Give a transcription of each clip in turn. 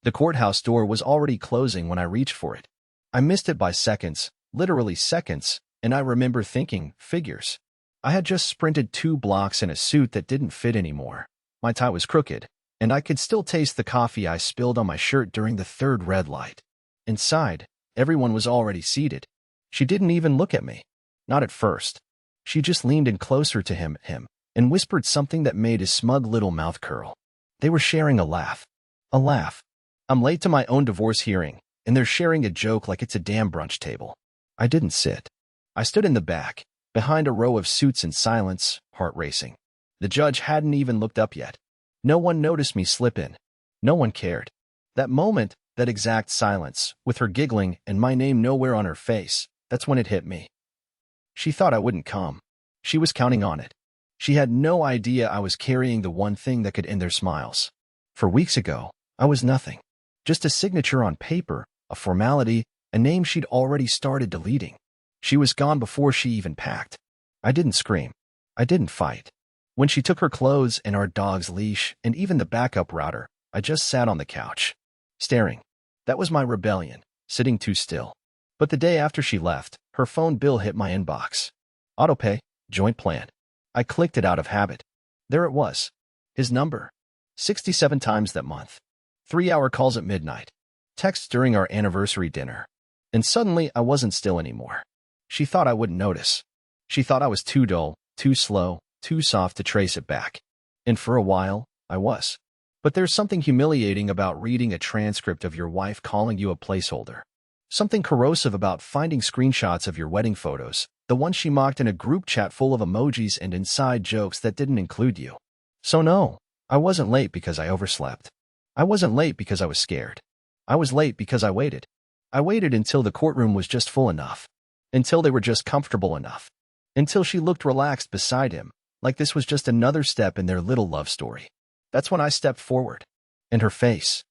The courthouse door was already closing when I reached for it. I missed it by seconds, literally seconds, and I remember thinking, figures. I had just sprinted 2 blocks in a suit that didn't fit anymore. My tie was crooked, and I could still taste the coffee I spilled on my shirt during the 3rd red light. Inside, everyone was already seated. She didn't even look at me. Not at first. She just leaned in closer to him, and whispered something that made his smug little mouth curl. They were sharing a laugh. A laugh. I'm late to my own divorce hearing, and they're sharing a joke like it's a damn brunch table. I didn't sit. I stood in the back, behind a row of suits in silence, heart racing. The judge hadn't even looked up yet. No one noticed me slip in. No one cared. That moment, that exact silence, with her giggling and my name nowhere on her face, that's when it hit me. She thought I wouldn't come. She was counting on it. She had no idea I was carrying the one thing that could end their smiles. For weeks ago, I was nothing. Just a signature on paper, a formality, a name she'd already started deleting. She was gone before she even packed. I didn't scream. I didn't fight. When she took her clothes and our dog's leash and even the backup router, I just sat on the couch, staring. That was my rebellion, sitting too still. But the day after she left, her phone bill hit my inbox. Autopay, joint plan. I clicked it out of habit. There it was. His number. 67 times that month. 3-hour calls at midnight. Texts during our anniversary dinner. And suddenly I wasn't still anymore. She thought I wouldn't notice. She thought I was too dull, too slow, too soft to trace it back. And for a while, I was. But there's something humiliating about reading a transcript of your wife calling you a placeholder. Something corrosive about finding screenshots of your wedding photos, the ones she mocked in a group chat full of emojis and inside jokes that didn't include you. So no, I wasn't late because I overslept. I wasn't late because I was scared. I was late because I waited. I waited until the courtroom was just full enough. Until they were just comfortable enough. Until she looked relaxed beside him, like this was just another step in their little love story. That's when I stepped forward. And her face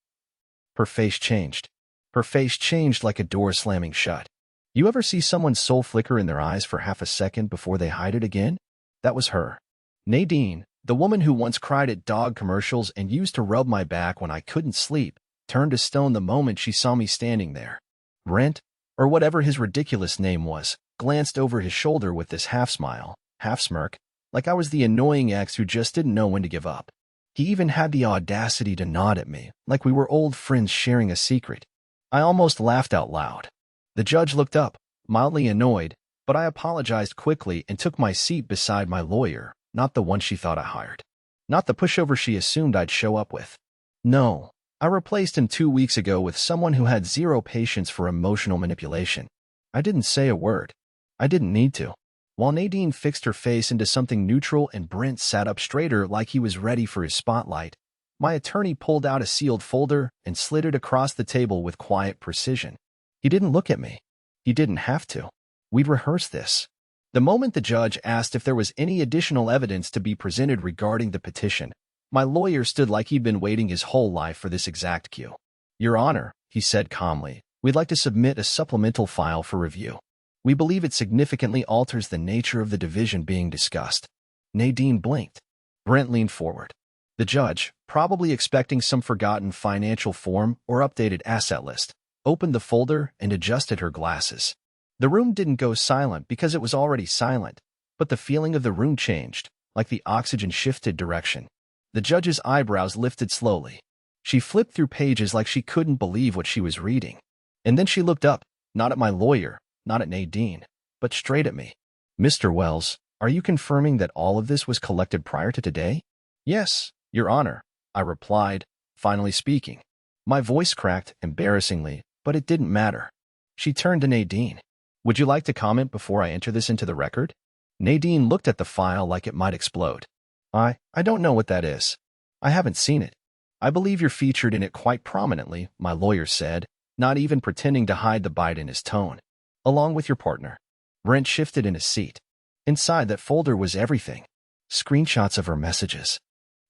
changed. Her face changed like a door slamming shut. You ever see someone's soul flicker in their eyes for half a second before they hide it again? That was her. Nadine, the woman who once cried at dog commercials and used to rub my back when I couldn't sleep, turned to stone the moment she saw me standing there. Brent, or whatever his ridiculous name was, glanced over his shoulder with this half-smile, half-smirk, like I was the annoying ex who just didn't know when to give up. He even had the audacity to nod at me, like we were old friends sharing a secret. I almost laughed out loud. The judge looked up, mildly annoyed, but I apologized quickly and took my seat beside my lawyer, not the one she thought I hired. Not the pushover she assumed I'd show up with. No, I replaced him 2 weeks ago with someone who had zero patience for emotional manipulation. I didn't say a word. I didn't need to. While Nadine fixed her face into something neutral and Brent sat up straighter like he was ready for his spotlight, my attorney pulled out a sealed folder and slid it across the table with quiet precision. He didn't look at me. He didn't have to. We'd rehearsed this. The moment the judge asked if there was any additional evidence to be presented regarding the petition, my lawyer stood like he'd been waiting his whole life for this exact cue. Your Honor, he said calmly, we'd like to submit a supplemental file for review. We believe it significantly alters the nature of the division being discussed. Nadine blinked. Brent leaned forward. The judge, probably expecting some forgotten financial form or updated asset list, opened the folder and adjusted her glasses. The room didn't go silent because it was already silent, but the feeling of the room changed, like the oxygen shifted direction. The judge's eyebrows lifted slowly. She flipped through pages like she couldn't believe what she was reading. And then she looked up, not at my lawyer, not at Nadine, but straight at me. Mr. Wells, are you confirming that all of this was collected prior to today? Yes, Your Honor, I replied, finally speaking. My voice cracked embarrassingly, but it didn't matter. She turned to Nadine. Would you like to comment before I enter this into the record? Nadine looked at the file like it might explode. I don't know what that is. I haven't seen it. I believe you're featured in it quite prominently, my lawyer said, not even pretending to hide the bite in his tone. Along with your partner. Brent shifted in his seat. Inside that folder was everything. Screenshots of her messages.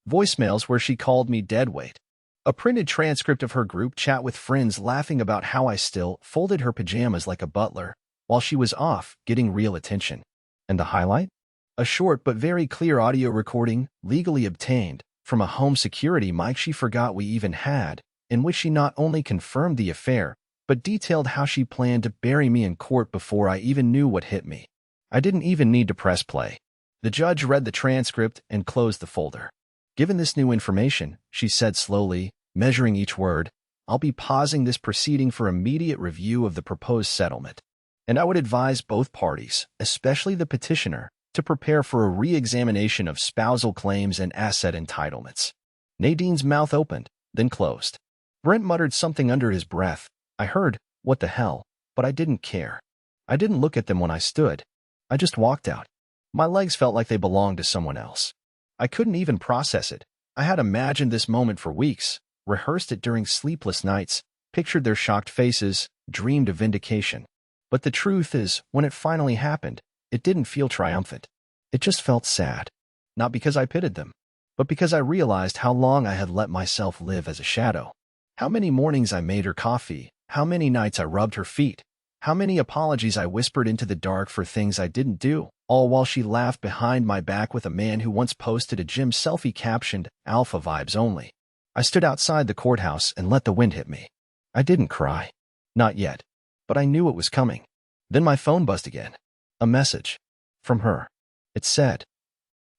Voicemails where she called me deadweight. A printed transcript of her group chat with friends laughing about how I still folded her pajamas like a butler while she was off getting real attention. And the highlight? A short but very clear audio recording, legally obtained, from a home security mic she forgot we even had, in which she not only confirmed the affair, but detailed how she planned to bury me in court before I even knew what hit me. I didn't even need to press play. The judge read the transcript and closed the folder. Given this new information, she said slowly, measuring each word, I'll be pausing this proceeding for immediate review of the proposed settlement. And I would advise both parties, especially the petitioner, to prepare for a re-examination of spousal claims and asset entitlements. Nadine's mouth opened, then closed. Brent muttered something under his breath. I heard, what the hell, but I didn't care. I didn't look at them when I stood. I just walked out. My legs felt like they belonged to someone else. I couldn't even process it. I had imagined this moment for weeks, rehearsed it during sleepless nights, pictured their shocked faces, dreamed of vindication. But the truth is, when it finally happened, it didn't feel triumphant. It just felt sad. Not because I pitied them, but because I realized how long I had let myself live as a shadow. How many mornings I made her coffee, how many nights I rubbed her feet, how many apologies I whispered into the dark for things I didn't do, all while she laughed behind my back with a man who once posted a gym selfie captioned, Alpha Vibes Only. I stood outside the courthouse and let the wind hit me. I didn't cry. Not yet. But I knew it was coming. Then my phone buzzed again. A message. From her. It said,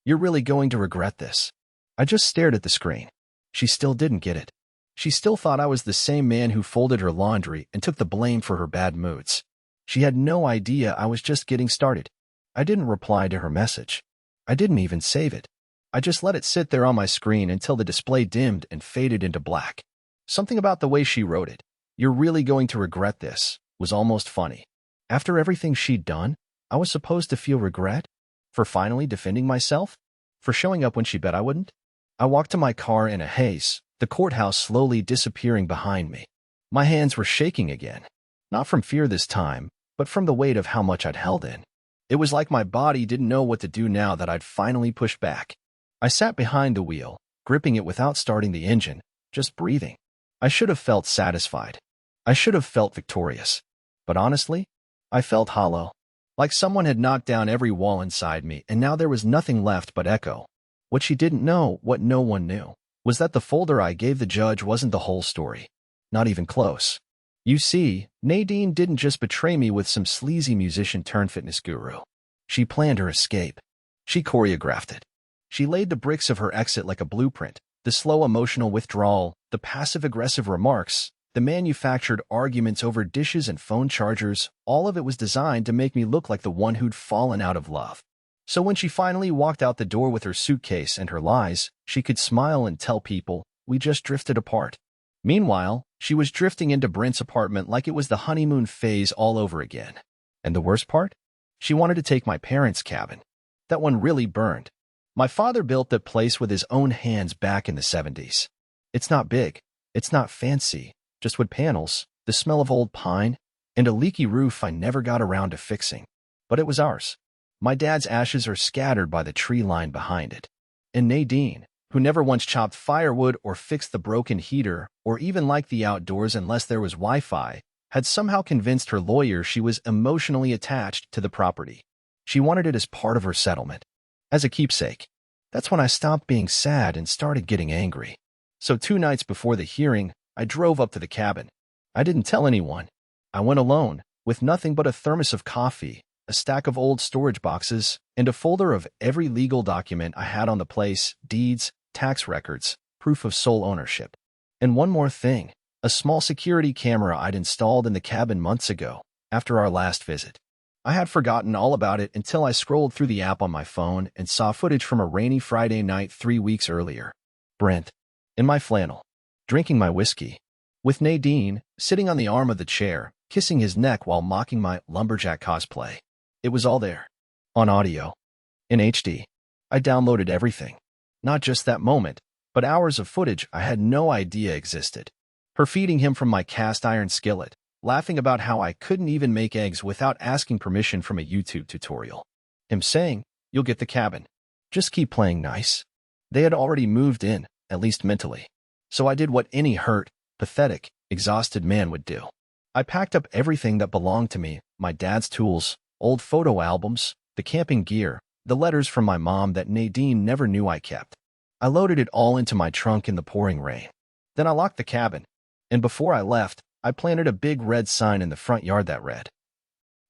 You're really going to regret this. I just stared at the screen. She still didn't get it. She still thought I was the same man who folded her laundry and took the blame for her bad moods. She had no idea I was just getting started. I didn't reply to her message. I didn't even save it. I just let it sit there on my screen until the display dimmed and faded into black. Something about the way she wrote it, You're really going to regret this, was almost funny. After everything she'd done, I was supposed to feel regret? For finally defending myself? For showing up when she bet I wouldn't? I walked to my car in a haze, the courthouse slowly disappearing behind me. My hands were shaking again. Not from fear this time, but from the weight of how much I'd held in. It was like my body didn't know what to do now that I'd finally pushed back. I sat behind the wheel, gripping it without starting the engine, just breathing. I should have felt satisfied. I should have felt victorious. But honestly, I felt hollow. Like someone had knocked down every wall inside me and now there was nothing left but echo. What she didn't know, what no one knew, was that the folder I gave the judge wasn't the whole story. Not even close. You see, Nadine didn't just betray me with some sleazy musician-turned-fitness guru. She planned her escape. She choreographed it. She laid the bricks of her exit like a blueprint, the slow emotional withdrawal, the passive-aggressive remarks, the manufactured arguments over dishes and phone chargers, all of it was designed to make me look like the one who'd fallen out of love. So when she finally walked out the door with her suitcase and her lies, she could smile and tell people, we just drifted apart. Meanwhile, she was drifting into Brent's apartment like it was the honeymoon phase all over again. And the worst part? She wanted to take my parents' cabin. That one really burned. My father built that place with his own hands back in the 70s. It's not big. It's not fancy. Just wood panels, the smell of old pine, and a leaky roof I never got around to fixing. But it was ours. My dad's ashes are scattered by the tree line behind it. And Nadine, who never once chopped firewood or fixed the broken heater or even liked the outdoors unless there was Wi-Fi, had somehow convinced her lawyer she was emotionally attached to the property. She wanted it as part of her settlement. As a keepsake. That's when I stopped being sad and started getting angry. So 2 nights before the hearing, I drove up to the cabin. I didn't tell anyone. I went alone, with nothing but a thermos of coffee, a stack of old storage boxes, and a folder of every legal document I had on the place, deeds, tax records, proof of sole ownership. And one more thing, a small security camera I'd installed in the cabin months ago, after our last visit. I had forgotten all about it until I scrolled through the app on my phone and saw footage from a rainy Friday night 3 weeks earlier. Brent, in my flannel, drinking my whiskey, with Nadine, sitting on the arm of the chair, kissing his neck while mocking my lumberjack cosplay. It was all there. On audio. In HD. I downloaded everything. Not just that moment, but hours of footage I had no idea existed. Her feeding him from my cast iron skillet, laughing about how I couldn't even make eggs without asking permission from a YouTube tutorial. Him saying, you'll get the cabin. Just keep playing nice. They had already moved in, at least mentally. So I did what any hurt, pathetic, exhausted man would do. I packed up everything that belonged to me, my dad's tools, old photo albums, the camping gear, the letters from my mom that Nadine never knew I kept. I loaded it all into my trunk in the pouring rain. Then I locked the cabin, And before I left, I planted a big red sign in the front yard that read,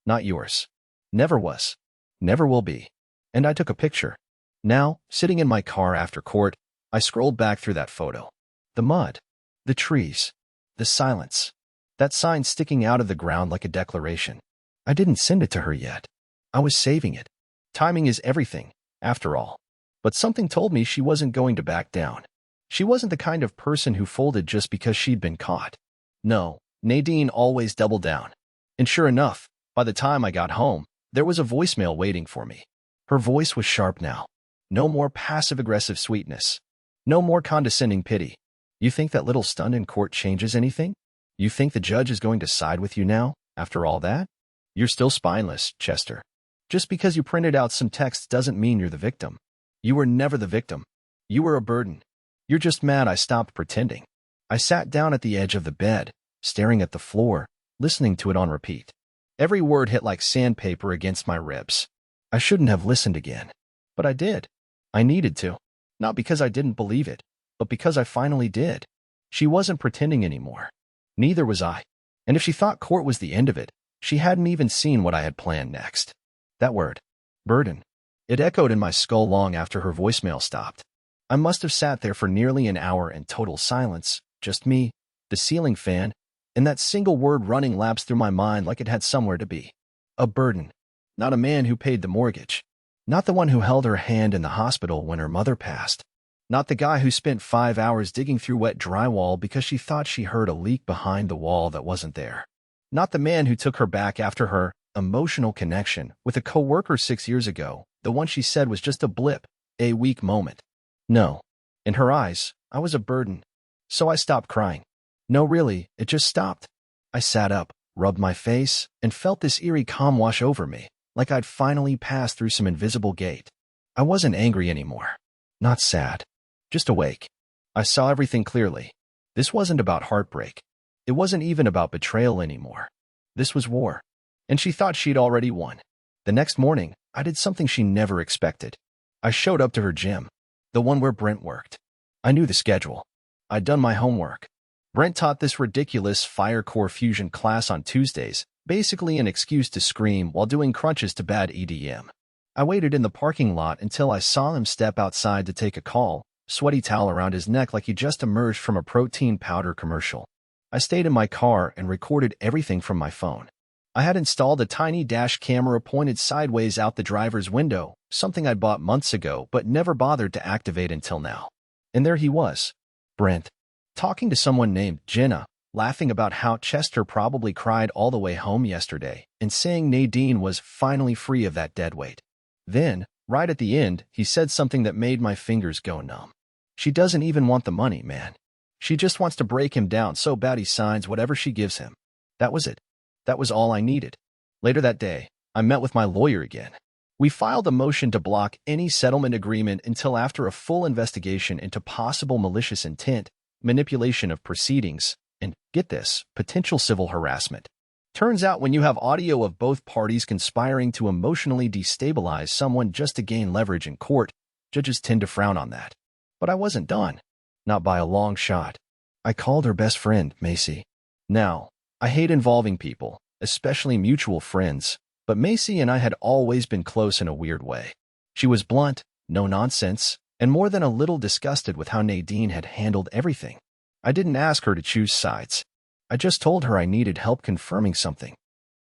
"Not yours. Never was. Never will be." And I took a picture. Now, sitting in my car after court, I scrolled back through that photo. The mud, the trees, the silence. That sign sticking out of the ground like a declaration. I didn't send it to her yet. I was saving it. Timing is everything, after all. But something told me she wasn't going to back down. She wasn't the kind of person who folded just because she'd been caught. No, Nadine always doubled down. And sure enough, by the time I got home, there was a voicemail waiting for me. Her voice was sharp now. No more passive-aggressive sweetness. No more condescending pity. "You think that little stunt in court changes anything? You think the judge is going to side with you now, after all that? You're still spineless, Chester. Just because you printed out some text doesn't mean you're the victim. You were never the victim. You were a burden. You're just mad I stopped pretending." I sat down at the edge of the bed, staring at the floor, listening to it on repeat. Every word hit like sandpaper against my ribs. I shouldn't have listened again. But I did. I needed to. Not because I didn't believe it, but because I finally did. She wasn't pretending anymore. Neither was I. And if she thought court was the end of it, she hadn't even seen what I had planned next. That word, burden. It echoed in my skull long after her voicemail stopped. I must have sat there for nearly an hour in total silence, just me, the ceiling fan, and that single word running laps through my mind like it had somewhere to be. A burden. Not a man who paid the mortgage. Not the one who held her hand in the hospital when her mother passed. Not the guy who spent 5 hours digging through wet drywall because she thought she heard a leak behind the wall that wasn't there. Not the man who took her back after her emotional connection with a coworker 6 years ago, the one she said was just a blip, a weak moment. No. In her eyes, I was a burden. So I stopped crying. No, really, it just stopped. I sat up, rubbed my face, and felt this eerie calm wash over me, like I'd finally passed through some invisible gate. I wasn't angry anymore. Not sad. Just awake. I saw everything clearly. This wasn't about heartbreak. It wasn't even about betrayal anymore. This was war. And she thought she'd already won. The next morning, I did something she never expected. I showed up to her gym, the one where Brent worked. I knew the schedule. I'd done my homework. Brent taught this ridiculous fire core fusion class on Tuesdays, basically an excuse to scream while doing crunches to bad EDM. I waited in the parking lot until I saw him step outside to take a call, sweaty towel around his neck like he just emerged from a protein powder commercial. I stayed in my car and recorded everything from my phone. I had installed a tiny dash camera pointed sideways out the driver's window, something I'd bought months ago but never bothered to activate until now. And there he was, Brent, talking to someone named Jenna, laughing about how Chester probably cried all the way home yesterday, and saying Nadine was finally free of that deadweight. Then, right at the end, he said something that made my fingers go numb. She doesn't even want the money, man. She just wants to break him down so bad he signs whatever she gives him. That was it. That was all I needed. Later that day, I met with my lawyer again. We filed a motion to block any settlement agreement until after a full investigation into possible malicious intent, manipulation of proceedings, and, get this, potential civil harassment. Turns out when you have audio of both parties conspiring to emotionally destabilize someone just to gain leverage in court, judges tend to frown on that. But I wasn't done. Not by a long shot. I called her best friend, Macy. Now, I hate involving people, especially mutual friends, but Macy and I had always been close in a weird way. She was blunt, no nonsense, and more than a little disgusted with how Nadine had handled everything. I didn't ask her to choose sides. I just told her I needed help confirming something.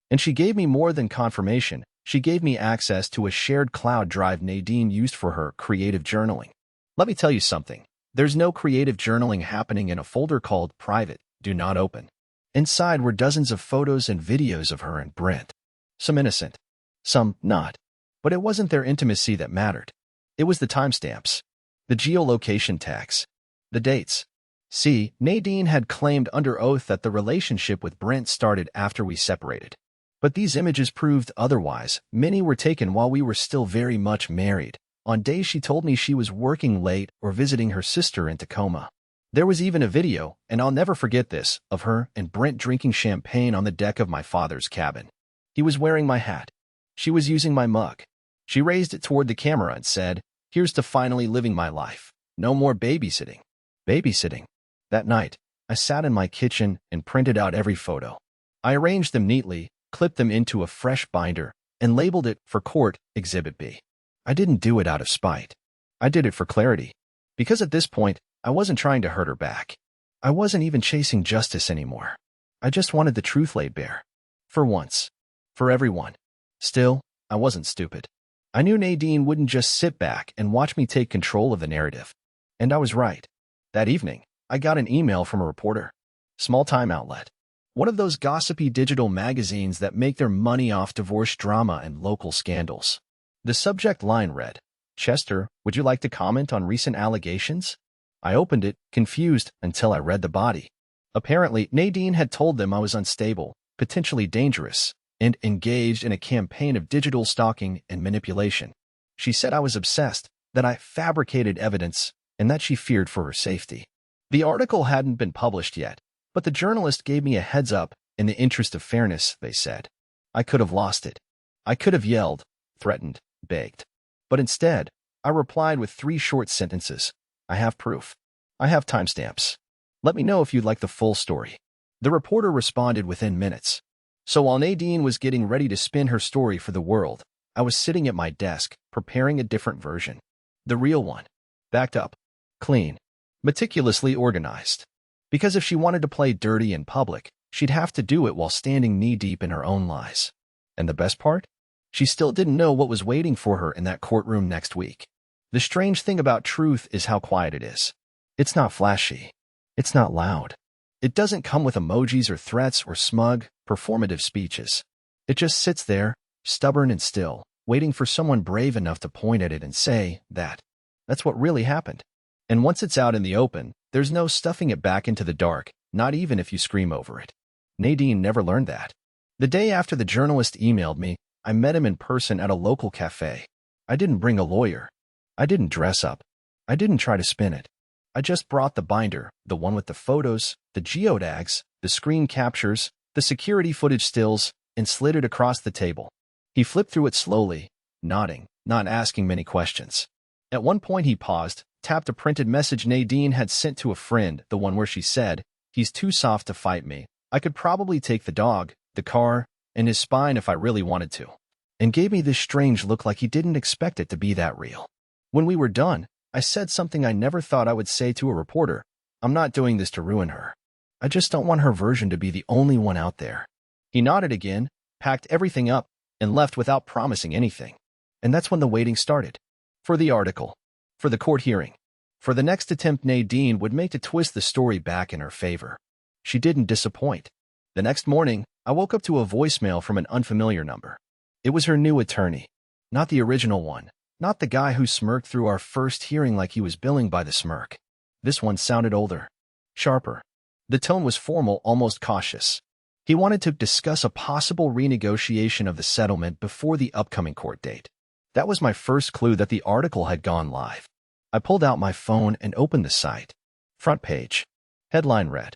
And she gave me more than confirmation. She gave me access to a shared cloud drive Nadine used for her creative journaling. Let me tell you something. There's no creative journaling happening in a folder called Private, Do Not Open. Inside were dozens of photos and videos of her and Brent. Some innocent, some not. But it wasn't their intimacy that mattered. It was the timestamps, the geolocation tags, the dates. See, Nadine had claimed under oath that the relationship with Brent started after we separated. But these images proved otherwise. Many were taken while we were still very much married, on days she told me she was working late or visiting her sister in Tacoma. There was even a video, and I'll never forget this, of her and Brent drinking champagne on the deck of my father's cabin. He was wearing my hat. She was using my mug. She raised it toward the camera and said, "Here's to finally living my life. No more babysitting." Babysitting. That night, I sat in my kitchen and printed out every photo. I arranged them neatly, clipped them into a fresh binder, and labeled it for court Exhibit B. I didn't do it out of spite. I did it for clarity. Because at this point, I wasn't trying to hurt her back. I wasn't even chasing justice anymore. I just wanted the truth laid bare. For once. For everyone. Still, I wasn't stupid. I knew Nadine wouldn't just sit back and watch me take control of the narrative. And I was right. That evening, I got an email from a reporter. Small-time outlet. One of those gossipy digital magazines that make their money off divorce drama and local scandals. The subject line read, "Chester, would you like to comment on recent allegations?" I opened it, confused, until I read the body. Apparently, Nadine had told them I was unstable, potentially dangerous, and engaged in a campaign of digital stalking and manipulation. She said I was obsessed, that I fabricated evidence, and that she feared for her safety. The article hadn't been published yet, but the journalist gave me a heads up in the interest of fairness, they said. I could have lost it. I could have yelled, threatened, begged. But instead, I replied with 3 short sentences. I have proof. I have timestamps. Let me know if you'd like the full story. The reporter responded within minutes. So while Nadine was getting ready to spin her story for the world, I was sitting at my desk, preparing a different version. The real one. Backed up. Clean. Meticulously organized. Because if she wanted to play dirty in public, she'd have to do it while standing knee-deep in her own lies. And the best part? She still didn't know what was waiting for her in that courtroom next week. The strange thing about truth is how quiet it is. It's not flashy. It's not loud. It doesn't come with emojis or threats or smug, performative speeches. It just sits there, stubborn and still, waiting for someone brave enough to point at it and say that. That's what really happened. And once it's out in the open, there's no stuffing it back into the dark, not even if you scream over it. Nadine never learned that. The day after the journalist emailed me, I met him in person at a local cafe. I didn't bring a lawyer. I didn't dress up. I didn't try to spin it. I just brought the binder, the one with the photos, the geotags, the screen captures, the security footage stills, and slid it across the table. He flipped through it slowly, nodding, not asking many questions. At one point he paused, tapped a printed message Nadine had sent to a friend, the one where she said, "He's too soft to fight me. I could probably take the dog, the car, and his spine if I really wanted to," and gave me this strange look like he didn't expect it to be that real. When we were done, I said something I never thought I would say to a reporter. I'm not doing this to ruin her. I just don't want her version to be the only one out there. He nodded again, packed everything up, and left without promising anything. And that's when the waiting started. For the article. For the court hearing. For the next attempt Nadine would make to twist the story back in her favor. She didn't disappoint. The next morning, I woke up to a voicemail from an unfamiliar number. It was her new attorney. Not the original one. Not the guy who smirked through our first hearing like he was billing by the smirk. This one sounded older. Sharper. The tone was formal, almost cautious. He wanted to discuss a possible renegotiation of the settlement before the upcoming court date. That was my first clue that the article had gone live. I pulled out my phone and opened the site. Front page. Headline read,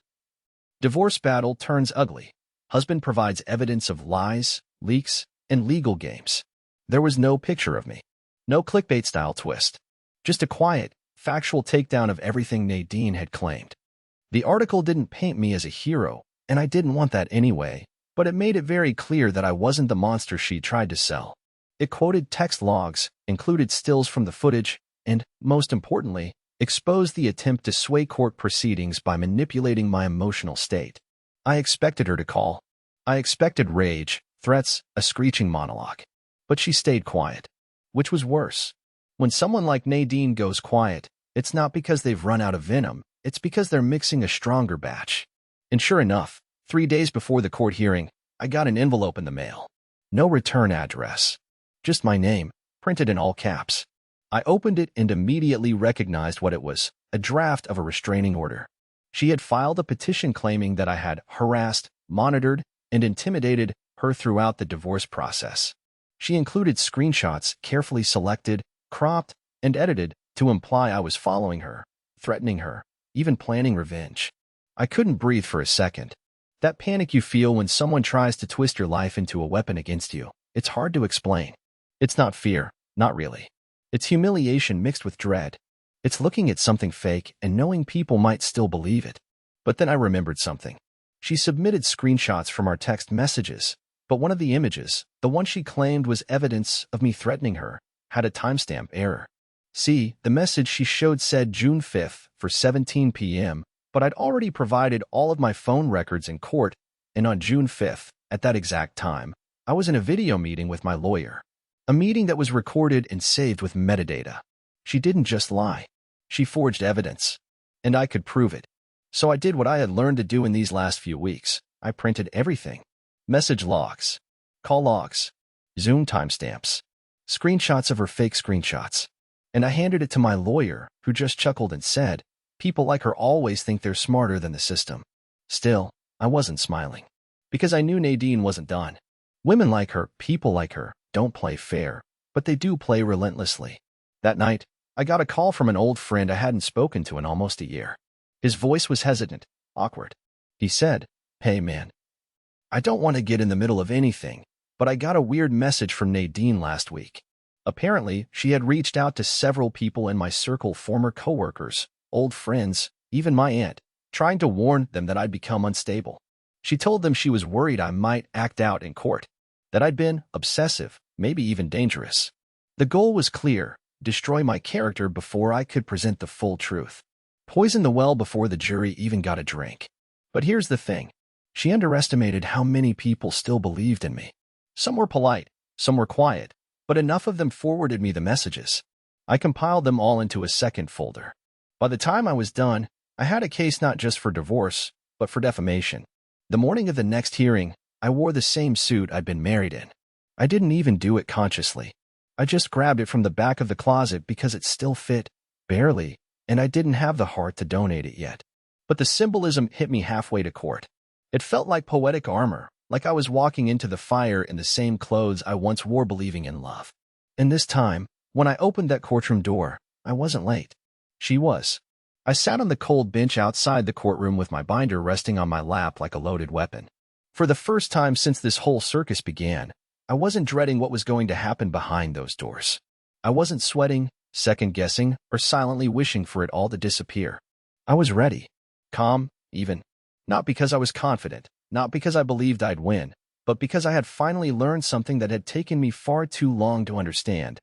"Divorce battle turns ugly. Husband provides evidence of lies, leaks, and legal games." There was no picture of me. No clickbait-style twist. Just a quiet, factual takedown of everything Nadine had claimed. The article didn't paint me as a hero, and I didn't want that anyway, but it made it very clear that I wasn't the monster she tried to sell. It quoted text logs, included stills from the footage, and, most importantly, exposed the attempt to sway court proceedings by manipulating my emotional state. I expected her to call. I expected rage, threats, a screeching monologue. But she stayed quiet. Which was worse. When someone like Nadine goes quiet, it's not because they've run out of venom, it's because they're mixing a stronger batch. And sure enough, 3 days before the court hearing, I got an envelope in the mail. No return address. Just my name, printed in all caps. I opened it and immediately recognized what it was, a draft of a restraining order. She had filed a petition claiming that I had harassed, monitored, and intimidated her throughout the divorce process. She included screenshots carefully selected, cropped, and edited to imply I was following her, threatening her, even planning revenge. I couldn't breathe for a second. That panic you feel when someone tries to twist your life into a weapon against you, it's hard to explain. It's not fear, not really. It's humiliation mixed with dread. It's looking at something fake and knowing people might still believe it. But then I remembered something. She submitted screenshots from our text messages, but one of the images, the one she claimed was evidence of me threatening her, had a timestamp error. See, the message she showed said June 5th for 17 p.m., but I'd already provided all of my phone records in court, and on June 5th, at that exact time, I was in a video meeting with my lawyer. A meeting that was recorded and saved with metadata. She didn't just lie. She forged evidence. And I could prove it. So I did what I had learned to do in these last few weeks. I printed everything. Message logs, call logs, Zoom timestamps, screenshots of her fake screenshots. And I handed it to my lawyer, who just chuckled and said, "People like her always think they're smarter than the system." Still, I wasn't smiling. Because I knew Nadine wasn't done. Women like her, people like her, don't play fair, but they do play relentlessly. That night, I got a call from an old friend I hadn't spoken to in almost a year. His voice was hesitant, awkward. He said, "Hey man, I don't want to get in the middle of anything, but I got a weird message from Nadine last week. Apparently, she had reached out to several people in my circle, former coworkers, old friends, even my aunt, trying to warn them that I'd become unstable. She told them she was worried I might act out in court, that I'd been obsessive, maybe even dangerous. The goal was clear: destroy my character before I could present the full truth. Poison the well before the jury even got a drink." But here's the thing. She underestimated how many people still believed in me. Some were polite, some were quiet, but enough of them forwarded me the messages. I compiled them all into a second folder. By the time I was done, I had a case not just for divorce, but for defamation. The morning of the next hearing, I wore the same suit I'd been married in. I didn't even do it consciously. I just grabbed it from the back of the closet because it still fit, barely, and I didn't have the heart to donate it yet. But the symbolism hit me halfway to court. It felt like poetic armor, like I was walking into the fire in the same clothes I once wore, believing in love. And this time, when I opened that courtroom door, I wasn't late. She was. I sat on the cold bench outside the courtroom with my binder resting on my lap like a loaded weapon. For the first time since this whole circus began, I wasn't dreading what was going to happen behind those doors. I wasn't sweating, second-guessing, or silently wishing for it all to disappear. I was ready. Calm, even. Not because I was confident, not because I believed I'd win, but because I had finally learned something that had taken me far too long to understand.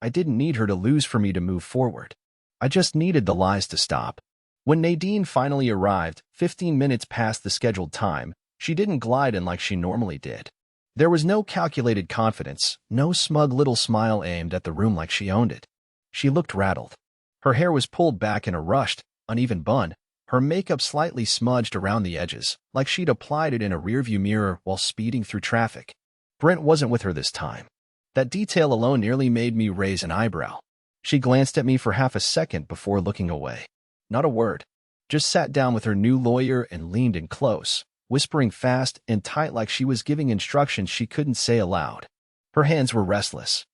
I didn't need her to lose for me to move forward. I just needed the lies to stop. When Nadine finally arrived, 15 minutes past the scheduled time, she didn't glide in like she normally did. There was no calculated confidence, no smug little smile aimed at the room like she owned it. She looked rattled. Her hair was pulled back in a rushed, uneven bun, her makeup slightly smudged around the edges, like she'd applied it in a rearview mirror while speeding through traffic. Brent wasn't with her this time. That detail alone nearly made me raise an eyebrow. She glanced at me for half a second before looking away. Not a word. Just sat down with her new lawyer and leaned in close, whispering fast and tight like she was giving instructions she couldn't say aloud. Her hands were restless.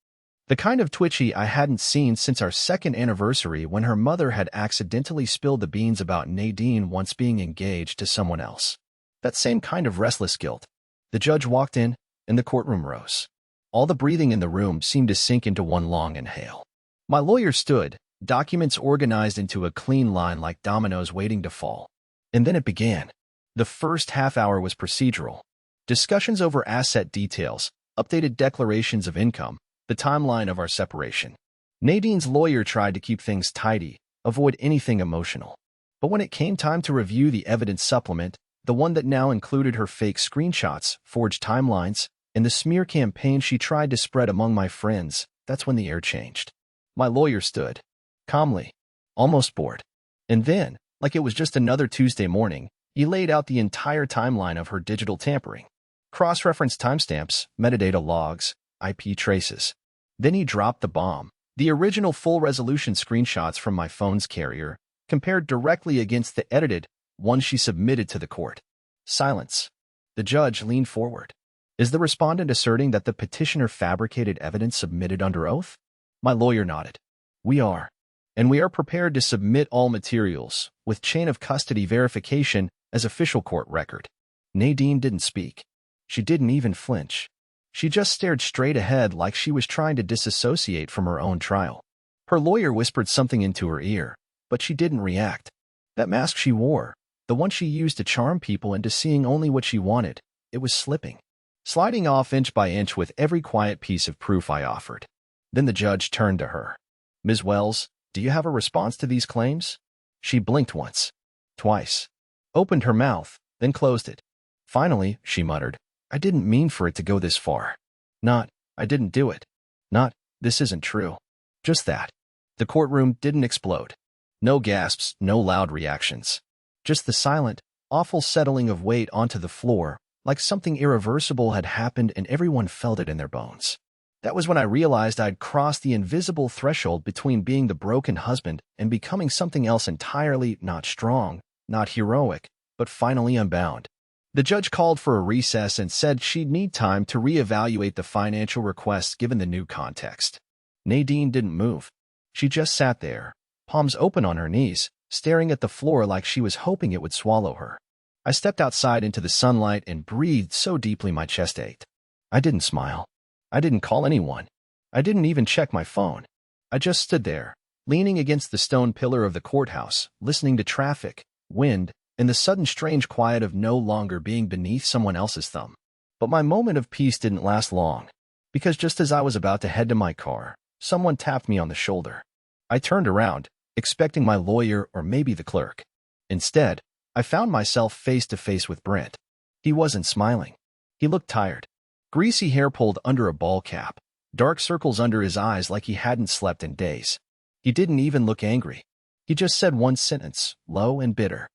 The kind of twitchy I hadn't seen since our second anniversary, when her mother had accidentally spilled the beans about Nadine once being engaged to someone else. That same kind of restless guilt. The judge walked in, and the courtroom rose. All the breathing in the room seemed to sink into one long inhale. My lawyer stood, documents organized into a clean line like dominoes waiting to fall. And then it began. The first half hour was procedural. Discussions over asset details, updated declarations of income, the timeline of our separation. Nadine's lawyer tried to keep things tidy, avoid anything emotional. But when it came time to review the evidence supplement, the one that now included her fake screenshots, forged timelines, and the smear campaign she tried to spread among my friends, that's when the air changed. My lawyer stood, calmly, almost bored. And then, like it was just another Tuesday morning, he laid out the entire timeline of her digital tampering. Cross-reference timestamps, metadata logs, IP traces. Then he dropped the bomb. The original full-resolution screenshots from my phone's carrier, compared directly against the edited one she submitted to the court. Silence. The judge leaned forward. Is the respondent asserting that the petitioner fabricated evidence submitted under oath? My lawyer nodded. We are. And we are prepared to submit all materials, with chain of custody verification, as official court record. Nadine didn't speak. She didn't even flinch. She just stared straight ahead like she was trying to disassociate from her own trial. Her lawyer whispered something into her ear, but she didn't react. That mask she wore, The one she used to charm people into seeing only what she wanted. It was slipping, sliding off inch by inch with every quiet piece of proof I offered. Then the judge turned to her. "Ms. Wells, do you have a response to these claims?" She blinked once, twice, opened her mouth, then closed it. Finally, she muttered, "I didn't mean for it to go this far. Not, I didn't do it. Not, this isn't true." Just that. The courtroom didn't explode. No gasps, no loud reactions. Just the silent, awful settling of weight onto the floor, like something irreversible had happened and everyone felt it in their bones. That was when I realized I'd crossed the invisible threshold between being the broken husband and becoming something else entirely, not strong, not heroic, but finally unbound. The judge called for a recess and said she'd need time to reevaluate the financial requests given the new context. Nadine didn't move. She just sat there, palms open on her knees, staring at the floor like she was hoping it would swallow her. I stepped outside into the sunlight and breathed so deeply my chest ached. I didn't smile. I didn't call anyone. I didn't even check my phone. I just stood there, leaning against the stone pillar of the courthouse, listening to traffic, wind, and the sudden strange quiet of no longer being beneath someone else's thumb. But my moment of peace didn't last long, because just as I was about to head to my car, someone tapped me on the shoulder. I turned around, expecting my lawyer or maybe the clerk. Instead, I found myself face to face with Brent. He wasn't smiling. He looked tired. Greasy hair pulled under a ball cap, dark circles under his eyes like he hadn't slept in days. He didn't even look angry. He just said one sentence, low and bitter.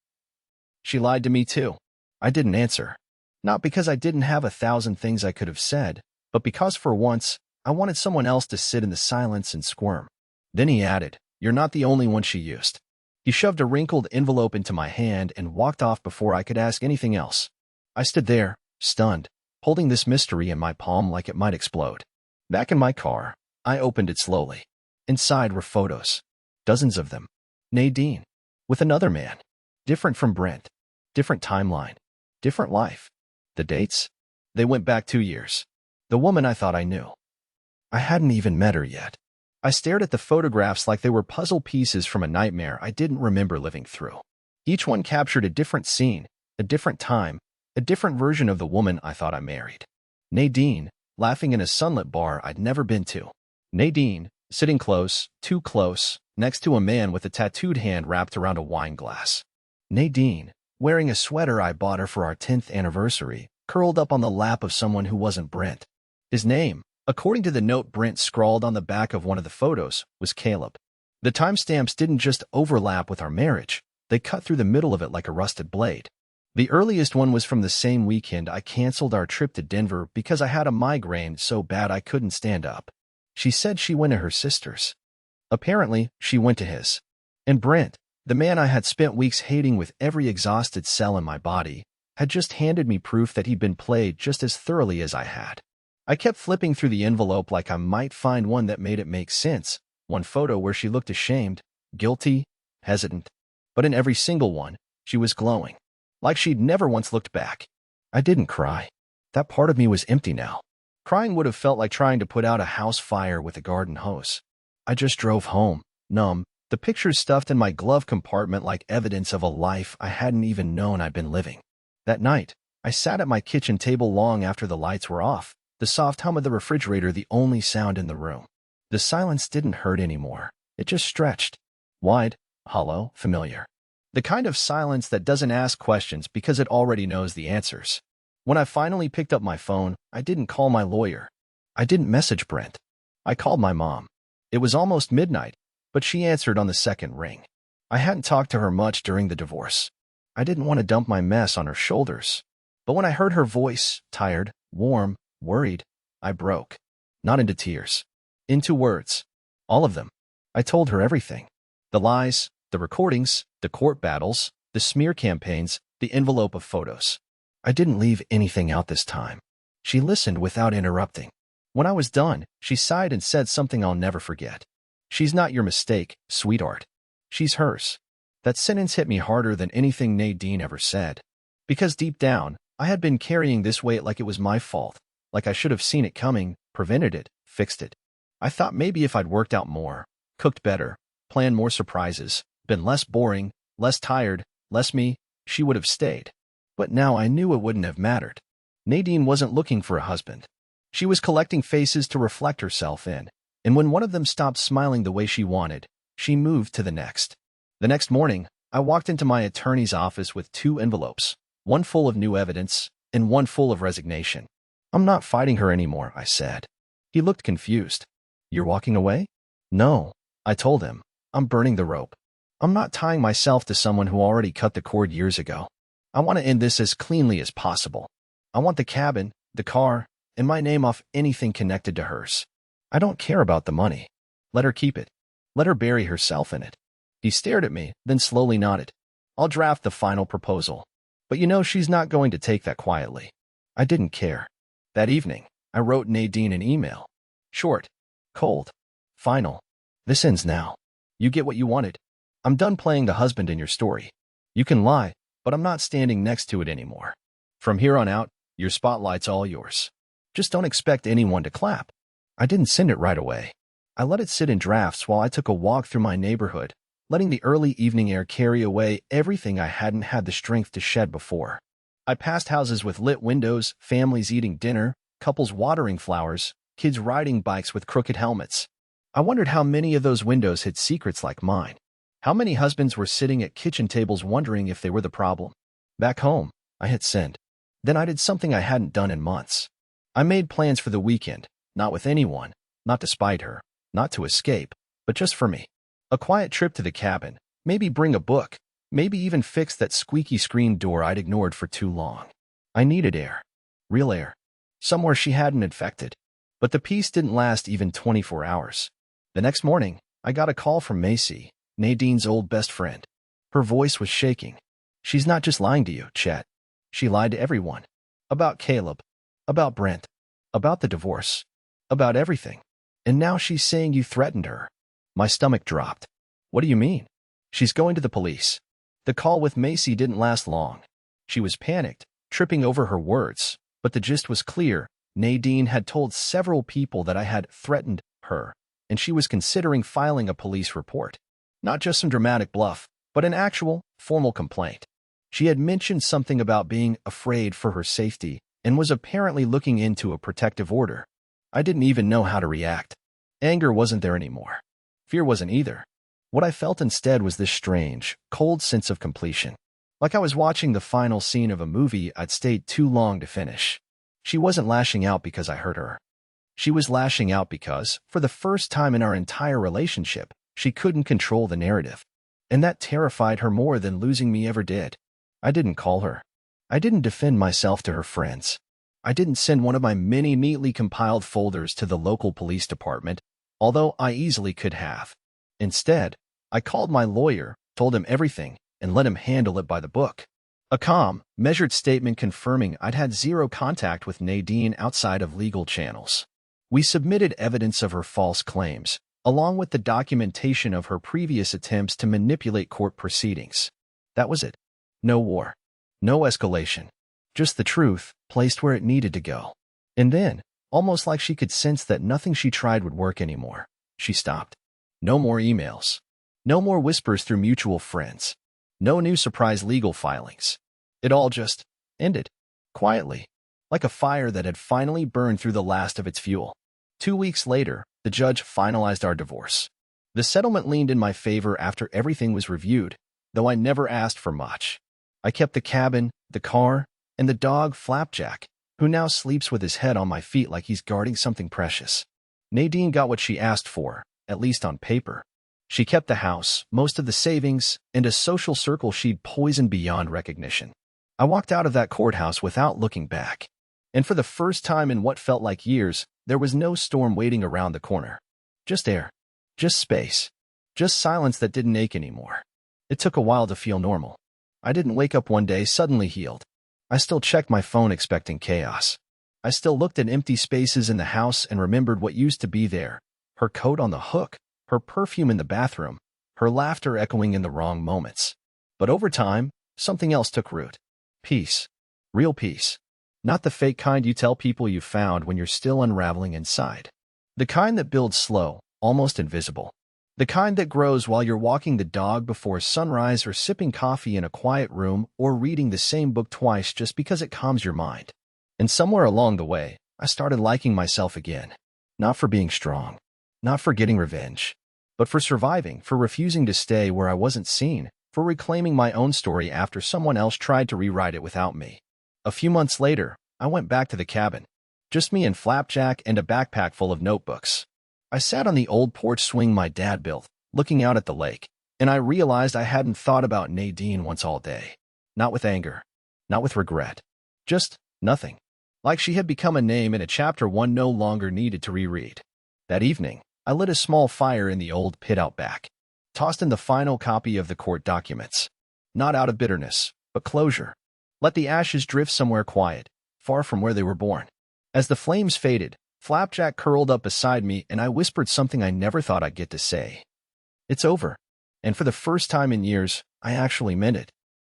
"She lied to me too." I didn't answer. Not because I didn't have 1,000 things I could have said, but because for once, I wanted someone else to sit in the silence and squirm. Then he added, "You're not the only one she used." He shoved a wrinkled envelope into my hand and walked off before I could ask anything else. I stood there, stunned, holding this mystery in my palm like it might explode. Back in my car, I opened it slowly. Inside were photos. Dozens of them. Nadine. With another man. Different from Brent. Different timeline. Different life. The dates? They went back 2 years. The woman I thought I knew. I hadn't even met her yet. I stared at the photographs like they were puzzle pieces from a nightmare I didn't remember living through. Each one captured a different scene, a different time, a different version of the woman I thought I married. Nadine, laughing in a sunlit bar I'd never been to. Nadine, sitting close, too close, next to a man with a tattooed hand wrapped around a wine glass. Nadine, wearing a sweater I bought her for our 10th anniversary, curled up on the lap of someone who wasn't Brent. His name, according to the note Brent scrawled on the back of one of the photos, was Caleb. The timestamps didn't just overlap with our marriage, they cut through the middle of it like a rusted blade. The earliest one was from the same weekend I canceled our trip to Denver because I had a migraine so bad I couldn't stand up. She said she went to her sister's. Apparently, she went to his. And Brent, the man I had spent weeks hating with every exhausted cell in my body, had just handed me proof that he'd been played just as thoroughly as I had. I kept flipping through the envelope like I might find one that made it make sense, one photo where she looked ashamed, guilty, hesitant. But in every single one, she was glowing, like she'd never once looked back. I didn't cry. That part of me was empty now. Crying would have felt like trying to put out a house fire with a garden hose. I just drove home, numb, the pictures stuffed in my glove compartment like evidence of a life I hadn't even known I'd been living. That night, I sat at my kitchen table long after the lights were off, the soft hum of the refrigerator the only sound in the room. The silence didn't hurt anymore. It just stretched. Wide, hollow, familiar. The kind of silence that doesn't ask questions because it already knows the answers. When I finally picked up my phone, I didn't call my lawyer. I didn't message Brent. I called my mom. It was almost midnight, but she answered on the second ring. I hadn't talked to her much during the divorce. I didn't want to dump my mess on her shoulders. But when I heard her voice, tired, warm, worried, I broke. Not into tears. Into words. All of them. I told her everything. The lies, the recordings, the court battles, the smear campaigns, the envelope of photos. I didn't leave anything out this time. She listened without interrupting. When I was done, she sighed and said something I'll never forget. "She's not your mistake, sweetheart. She's hers." That sentence hit me harder than anything Nadine ever said. Because deep down, I had been carrying this weight like it was my fault, like I should have seen it coming, prevented it, fixed it. I thought maybe if I'd worked out more, cooked better, planned more surprises, been less boring, less tired, less me, she would have stayed. But now I knew it wouldn't have mattered. Nadine wasn't looking for a husband. She was collecting faces to reflect herself in, and when one of them stopped smiling the way she wanted, she moved to the next. The next morning, I walked into my attorney's office with 2 envelopes, one full of new evidence and one full of resignation. "I'm not fighting her anymore," I said. He looked confused. "You're walking away?" "No," I told him. "I'm burning the rope. I'm not tying myself to someone who already cut the cord years ago. I want to end this as cleanly as possible. I want the cabin, the car, and my name off anything connected to hers. I don't care about the money. Let her keep it. Let her bury herself in it." He stared at me, then slowly nodded. "I'll draft the final proposal. But you know she's not going to take that quietly." I didn't care. That evening, I wrote Nadine an email. Short, cold, final. "This ends now. You get what you wanted. I'm done playing the husband in your story. You can lie, but I'm not standing next to it anymore. From here on out, your spotlight's all yours. Just don't expect anyone to clap." I didn't send it right away. I let it sit in drafts while I took a walk through my neighborhood, letting the early evening air carry away everything I hadn't had the strength to shed before. I passed houses with lit windows, families eating dinner, couples watering flowers, kids riding bikes with crooked helmets. I wondered how many of those windows hid secrets like mine. How many husbands were sitting at kitchen tables wondering if they were the problem. Back home, I hit send. Then I did something I hadn't done in months. I made plans for the weekend, not with anyone, not to spite her, not to escape, but just for me. A quiet trip to the cabin, maybe bring a book, maybe even fix that squeaky screen door I'd ignored for too long. I needed air. Real air. Somewhere she hadn't infected. But the peace didn't last even 24 hours. The next morning, I got a call from Macy, Nadine's old best friend. Her voice was shaking. "She's not just lying to you, Chet. She lied to everyone. About Caleb. About Brent. About the divorce. About everything. And now she's saying you threatened her." My stomach dropped. "What do you mean?" "She's going to the police." The call with Macy didn't last long. She was panicked, tripping over her words, but the gist was clear. Nadine had told several people that I had threatened her, and she was considering filing a police report. Not just some dramatic bluff, but an actual, formal complaint. She had mentioned something about being afraid for her safety and was apparently looking into a protective order. I didn't even know how to react. Anger wasn't there anymore. Fear wasn't either. What I felt instead was this strange, cold sense of completion. Like I was watching the final scene of a movie I'd stayed too long to finish. She wasn't lashing out because I hurt her. She was lashing out because, for the first time in our entire relationship, she couldn't control the narrative. And that terrified her more than losing me ever did. I didn't call her. I didn't defend myself to her friends. I didn't send one of my many neatly compiled folders to the local police department, although I easily could have. Instead, I called my lawyer, told him everything, and let him handle it by the book. A calm, measured statement confirming I'd had zero contact with Nadine outside of legal channels. We submitted evidence of her false claims, along with the documentation of her previous attempts to manipulate court proceedings. That was it. No war. No escalation. Just the truth, placed where it needed to go. And then, almost like she could sense that nothing she tried would work anymore, she stopped. No more emails. No more whispers through mutual friends. No new surprise legal filings. It all just ended. Quietly. Like a fire that had finally burned through the last of its fuel. 2 weeks later, the judge finalized our divorce. The settlement leaned in my favor after everything was reviewed, though I never asked for much. I kept the cabin, the car, and the dog Flapjack, who now sleeps with his head on my feet like he's guarding something precious. Nadine got what she asked for, at least on paper. She kept the house, most of the savings, and a social circle she'd poisoned beyond recognition. I walked out of that courthouse without looking back. And for the first time in what felt like years, there was no storm waiting around the corner. Just air. Just space. Just silence that didn't ache anymore. It took a while to feel normal. I didn't wake up one day suddenly healed. I still checked my phone expecting chaos. I still looked at empty spaces in the house and remembered what used to be there. Her coat on the hook, her perfume in the bathroom, her laughter echoing in the wrong moments. But over time, something else took root. Peace. Real peace. Not the fake kind you tell people you found when you're still unraveling inside. The kind that builds slow, almost invisible. The kind that grows while you're walking the dog before sunrise or sipping coffee in a quiet room or reading the same book twice just because it calms your mind. And somewhere along the way, I started liking myself again. Not for being strong, not for getting revenge, but for surviving, for refusing to stay where I wasn't seen, for reclaiming my own story after someone else tried to rewrite it without me. A few months later, I went back to the cabin. Just me and Flapjack and a backpack full of notebooks. I sat on the old porch swing my dad built, looking out at the lake, and I realized I hadn't thought about Nadine once all day. Not with anger, not with regret. Just nothing. Like she had become a name in a chapter one no longer needed to reread. That evening, I lit a small fire in the old pit out back, tossed in the final copy of the court documents. Not out of bitterness, but closure. Let the ashes drift somewhere quiet, far from where they were born. As the flames faded, Flapjack curled up beside me and I whispered something I never thought I'd get to say. It's over. And for the first time in years, I actually meant it.